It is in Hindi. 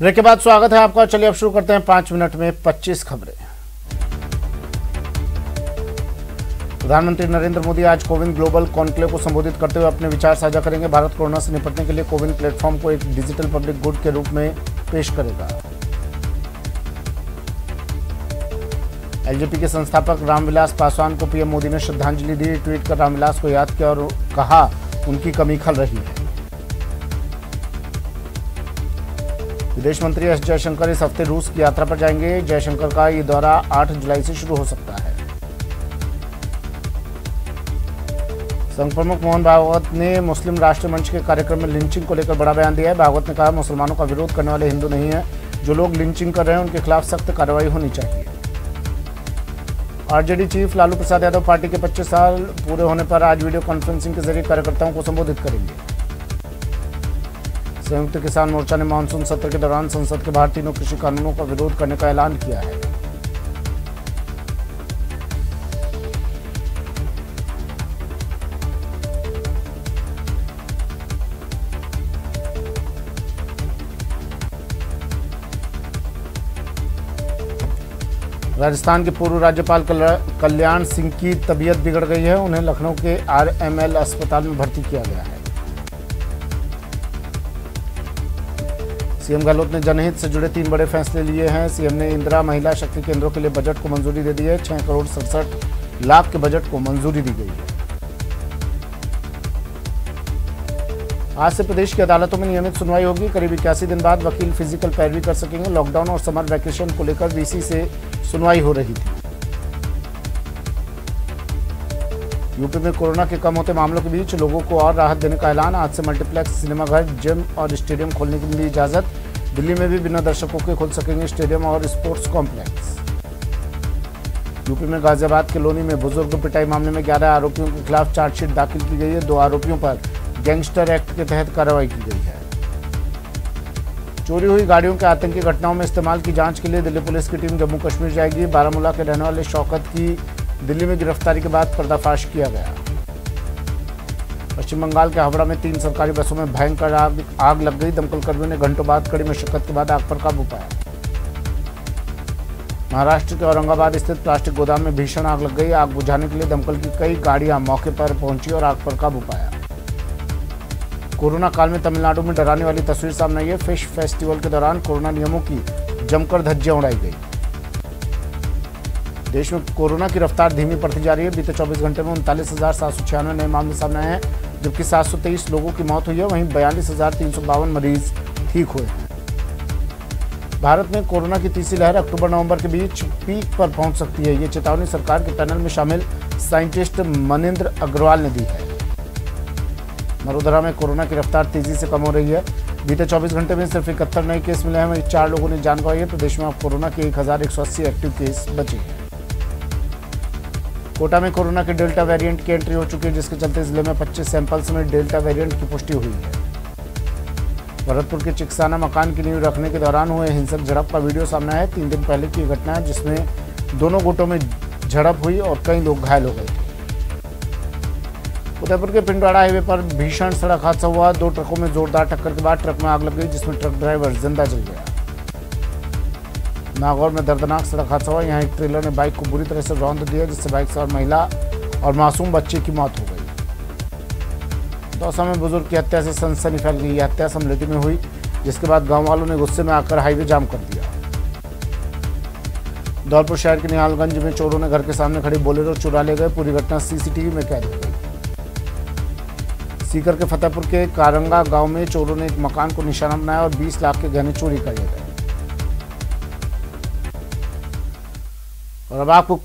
ब्रेक के बाद स्वागत है आपका। चलिए अब शुरू करते हैं 5 मिनट में 25 खबरें। प्रधानमंत्री नरेंद्र मोदी आज कोविन ग्लोबल कॉन्क्लेव को संबोधित करते हुए अपने विचार साझा करेंगे। भारत कोरोना से निपटने के लिए कोविन प्लेटफॉर्म को एक डिजिटल पब्लिक गुड के रूप में पेश करेगा। एलजेपी के संस्थापक रामविलास पासवान को पीएम मोदी ने श्रद्धांजलि दी। ट्वीट कर रामविलास को याद किया और कहा उनकी कमी खल रही है। विदेश मंत्री एस जयशंकर इस हफ्ते रूस की यात्रा पर जाएंगे। जयशंकर का ये दौरा 8 जुलाई से शुरू हो सकता है। संघ प्रमुख मोहन भागवत ने मुस्लिम राष्ट्रीय मंच के कार्यक्रम में लिंचिंग को लेकर बड़ा बयान दिया है। भागवत ने कहा मुसलमानों का विरोध करने वाले हिंदू नहीं है। जो लोग लिंचिंग कर रहे हैं उनके खिलाफ सख्त कार्रवाई होनी चाहिए। RJD chief Lalu Prasad Yadav party के 25 साल पूरे होने पर आज वीडियो कॉन्फ्रेंसिंग के जरिए कार्यकर्ताओं को संबोधित करेंगे। संयुक्त किसान मोर्चा ने मानसून सत्र के दौरान संसद के बाहर तीनों कृषि कानूनों का विरोध करने का ऐलान किया है। राजस्थान के पूर्व राज्यपाल कल्याण सिंह की तबीयत बिगड़ गई है। उन्हें लखनऊ के आरएमएल अस्पताल में भर्ती किया गया है। सीएम गहलोत ने जनहित से जुड़े 3 बड़े फैसले लिए हैं। सीएम ने इंदिरा महिला शक्ति केंद्रों के लिए बजट को मंजूरी दे दी है। 6 करोड़ 67 लाख के बजट को मंजूरी दी गई है। आज से प्रदेश की अदालतों में नियमित सुनवाई होगी। करीब 81 दिन बाद वकील फिजिकल पैरवी कर सकेंगे। लॉकडाउन और समर वैकेशन को लेकर वीसी से सुनवाई हो रही थी। यूपी में कोरोना के कम होते मामलों के बीच लोगों को और राहत देने का ऐलान। आज से मल्टीप्लेक्स, सिनेमाघर, जिम और स्टेडियम खोलने की मिली इजाजत। दिल्ली में भी बिना दर्शकों के खोल सकेंगे स्टेडियम और स्पोर्ट्स कॉम्प्लेक्स। यूपी में गाजियाबाद के लोनी में बुजुर्ग पिटाई मामले में 11 आरोपियों के खिलाफ चार्जशीट दाखिल की गई है। 2 आरोपियों पर गैंगस्टर एक्ट के तहत कार्रवाई की गई है। चोरी हुई गाड़ियों के आतंकी घटनाओं में इस्तेमाल की जांच के लिए दिल्ली पुलिस की टीम जम्मू कश्मीर जाएगी। बारामूला के रहने वाले शौकत की दिल्ली में गिरफ्तारी के बाद पर्दाफाश किया गया। पश्चिम बंगाल के हावड़ा में 3 सरकारी बसों में भयंकर आग लग गई। दमकल कर्मियों ने घंटों बाद कड़ी मशक्कत के बाद आग पर काबू पाया। महाराष्ट्र के औरंगाबाद स्थित प्लास्टिक गोदाम में भीषण आग लग गई। आग बुझाने के लिए दमकल की कई गाड़ियां मौके पर पहुंची और आग पर काबू पाया। कोरोना काल में तमिलनाडु में डराने वाली तस्वीर सामने आई है। फिश फेस्टिवल के दौरान कोरोना नियमों की जमकर धज्जियां उड़ाई गई। देश में कोरोना की रफ्तार धीमी पड़ती जा रही है। बीते 24 घंटे में 39,796 नए मामले सामने आए हैं, जबकि 723 लोगों की मौत हुई है। वहीं 42,352 मरीज ठीक हुए हैं। भारत में कोरोना की तीसरी लहर अक्टूबर-नवंबर के बीच पीक पर पहुंच सकती है। ये चेतावनी सरकार के पैनल में शामिल साइंटिस्ट मनिंद्र अग्रवाल ने दी है। वडोदरा में कोरोना की रफ्तार तेजी से कम हो रही है। बीते 24 घंटे में सिर्फ 71 नए केस मिले हैं। वहीं 4 लोगों ने जान गंवाई है। प्रदेश में अब कोरोना के 1180 एक्टिव केस बचे हैं। कोटा में कोरोना के डेल्टा वेरिएंट की एंट्री हो चुकी है, जिसके चलते जिले में 25 सैंपल्स में डेल्टा वेरिएंट की पुष्टि हुई है। भरतपुर के चिकसाना मकान की नींव रखने के दौरान हुए हिंसक झड़प का वीडियो सामने आया है। 3 दिन पहले की घटना है, जिसमें दोनों गुटों में झड़प हुई और कई लोग घायल हो गए थे। उदयपुर के पिंडवाड़ा हाईवे पर भीषण सड़क हादसा हुआ। 2 ट्रकों में जोरदार टक्कर के बाद ट्रक में आग लग गई, जिसमें ट्रक ड्राइवर जिंदा जल गया। नागौर में दर्दनाक सड़क हादसा हुआ। यहाँ एक ट्रेलर ने बाइक को बुरी तरह से रौंद दिया, जिससे बाइक सवार महिला और मासूम बच्चे की मौत हो गई। दौसा में बुजुर्ग की हत्या से सनसनी फैल गई। हत्या समलेटी में हुई, जिसके बाद गांव वालों ने गुस्से में आकर हाईवे जाम कर दिया। धौलपुर शहर के निहालगंज में चोरों ने घर के सामने खड़ी बोलेरो चुरा ले गए। पूरी घटना सीसीटीवी में कैद हो गई। सीकर के फतेहपुर के कारंगा गांव में चोरों ने एक मकान को निशाना बनाया और 20 लाख के गहने चोरी कर लिए गए। और अब आपको